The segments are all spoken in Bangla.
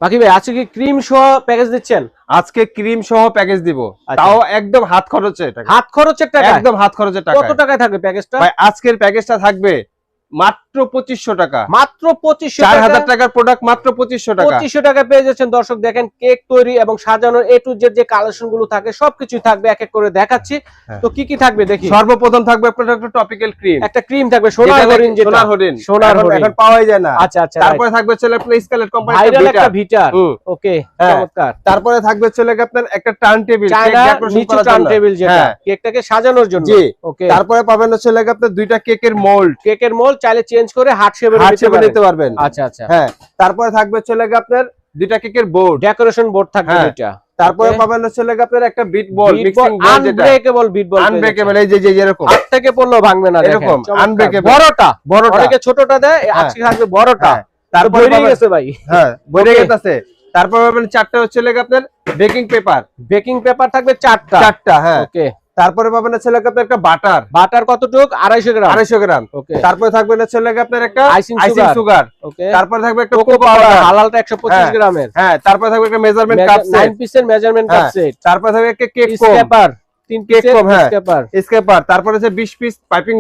বাকি ভাই আজকে কি ক্রিম সহ প্যাকেজ দিচ্ছেন? আজকে ক্রিম সহ প্যাকেজ দিব, আচ্ছা। তাও একদম হাত খরচে টাকা। হাত খরচের টাকা? একদম হাত খরচের টাকা। কত টাকায় থাকবে প্যাকেজটা? ভাই আজকের প্যাকেজটা থাকবে মাত্র 2500 টাকা। মাত্র 2500 টাকা। 4000 টাকার প্রোডাক্ট মাত্র 2500 টাকা। 2500 টাকা পেয়ে যাচ্ছেন। দর্শক দেখেন কেক তৈরি এবং সাজানোর এ টু জেড যে কালেকশন গুলো থাকে সবকিছু থাকবে, এক এক করে দেখাচ্ছি। তো কি কি থাকবে দেখি। সর্বপ্রথম থাকবে আপনার একটা টপিক্যাল ক্রিম, একটা ক্রিম থাকবে সোনার হরিণ, যেটা সোনার হরিণ, সোনার হরিণ এখন পাওয়াই যায় না। আচ্ছা আচ্ছা। তারপরে থাকবে চলে আপনার স্কালেট কোম্পানির ভাইরাল একটা ভিটার। ওকে, হ্যাঁ। চমৎকার। তারপরে থাকবে চলে আপনার একটা টার্ন টেবিল, চায়না নিচু টার্ন টেবিল, যেটা কেকটাকে সাজানোর জন্য। জি। ওকে। তারপরে পাবেন চলে আপনার দুইটা কেকের মোল্ড, কেকের মোল্ড চাইলে চেঞ্জ করে হার্ট শেপে নিতে পারবেন। আচ্ছা আচ্ছা। হ্যাঁ। তারপরে থাকবে চলে আপনার দুইটা কেকের বোর্ড, ডেকোরেশন বোর্ড থাকবে দুইটা। তারপরে পাবেন চলে আপনার একটা বিট বল, মিক্সিং বল, যেটা আনব্রেকেবল বিট বল। আনব্রেকেবল, এই যে এরকম হাত থেকে পড়লো ভাঙবে না, এরকম আনব্রেকেবল। বড়টা অনেকে ছোটটা দেয়, আজকে থাকবে বড়টা। তারপরে বইরে গেছে ভাই। হ্যাঁ, বইরে গেছে। তারপর পাবেন চারটা হচ্ছে আপনার বেকিং পেপার। বেকিং পেপার থাকবে চারটা। হ্যাঁ। ওকে। তারপরে পাবেন ছেলে আপনার একটা বাটার। বাটার কতটুক? 250 গ্রাম। 250 গ্রাম। ওকে। তারপরে থাকবে ছেলে আপনার একটা আইসিং সুগার। ওকে। তারপরে থাকবে একটা কোকো পাউডার হালালটা 125 গ্রামের। হ্যাঁ। তারপরে থাকবে একটা মেজারমেন্ট কাপ সেট, 9 পিসের মেজারমেন্ট কাপ সেট। তারপরে থাকবে একটা কেক পেপার, 3 কেক পিসের কম, হ্যাঁ, পেপার। স্কেপার। তারপরে আছে 20 পিস পাইপিং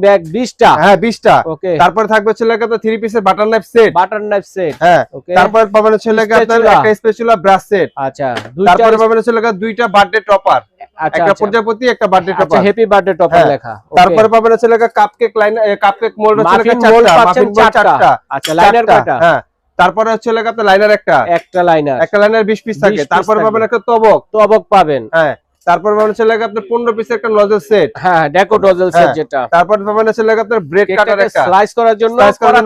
ব্যাগ 20টা। হ্যাঁ, 20টা। ওকে। তারপরে থাকবে ছেলে আপনার 3 পিসের butter knife set. Butter knife set. হ্যাঁ। ওকে। তারপরে পাবেন ছেলে আপনার একটা স্পেশাল ব্রাশ সেট। আচ্ছা। তারপরে পাবেন ছেলে দুইটা বার্থডে টপার, একটা প্রজাপতি, একটা বার্থডে টপার। আচ্ছা, হ্যাপি বার্থডে টপার লেখা। তারপরে পাবেন ছেলে কাপকেক লাইন, কাপকেক মোল্ড হচ্ছে চারটা। আচ্ছা, লাইনার কয়টা? হ্যাঁ। তারপরে হচ্ছে আপনার লাইনার একটা লাইনার 20 পিস থাকে। তারপরে পাবেন একটা তবক পাবেন। হ্যাঁ। তারপর পাবেন ছেলে আপনার 15 পিসের একটা নজল সেট। হ্যাঁ, ডেকো নজল সেট যেটা। তারপর পাবেন ছেলে আপনার ব্রেড কাটার একটা, স্লাইস করার জন্য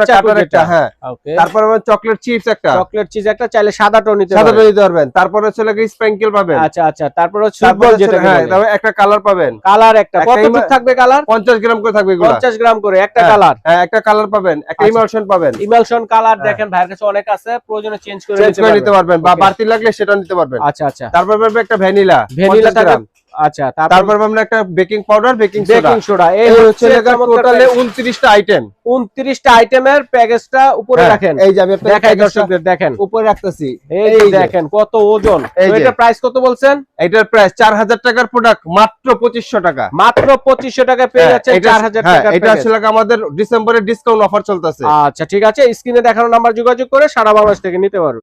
কাটার একটা। হ্যাঁ। ওকে। তারপর পাবেন চকলেট চিপস একটা, একটা চাইলে সাদাটাও নিতে পারবেন। তারপর হচ্ছে স্প্রিংকেল পাবেন। আচ্ছা আচ্ছা। তারপর সুইট বল যেটা, হ্যাঁ, তারপর একটা কালার পাবেন। কালার একটা কতটুকু থাকবে? কালার 50 গ্রাম করে থাকবে এগুলো। 50 গ্রাম করে একটা কালার। হ্যাঁ, একটা কালার পাবেন, একটা ইমালশন পাবেন। ইমালশন কালার দেখেন ভাইয়ের কাছে অনেক আছে, প্রয়োজনে চেঞ্জ করে নিতে পারবেন, বা বাড়তি লাগলে সেটা নিতে পারবেন। আচ্ছা আচ্ছা। তারপর পাবেন একটা ভ্যানিলা থাকবে। আচ্ছা। তারপর পাবেন একটা বেকিং পাউডার, বেকিং সোডা। এই হচ্ছে টোটালে 29টা আইটেম। 29টা আইটেমের প্যাকেজটা উপরে রাখেন। এই যে আমি আপনাদের দেখাই দর্শকদের, দেখেন উপরে রাখতেছি। এই যে দেখেন কত ওজন। তো এটা প্রাইস কত বলছেন? এটার প্রাইস 4000 টাকার প্রোডাক্ট মাত্র 2500 টাকা। মাত্র 2500 টাকায় পেয়ে যাচ্ছেন 4000 টাকা। এটা আসলে আমাদের ডিসেম্বরের ডিসকাউন্ট অফার চলতেছে। আচ্ছা ঠিক আছে, স্ক্রিনে দেখানো নাম্বার যোগাযোগ করে সারা বাংলাদেশ থেকে নিতে পারবেন।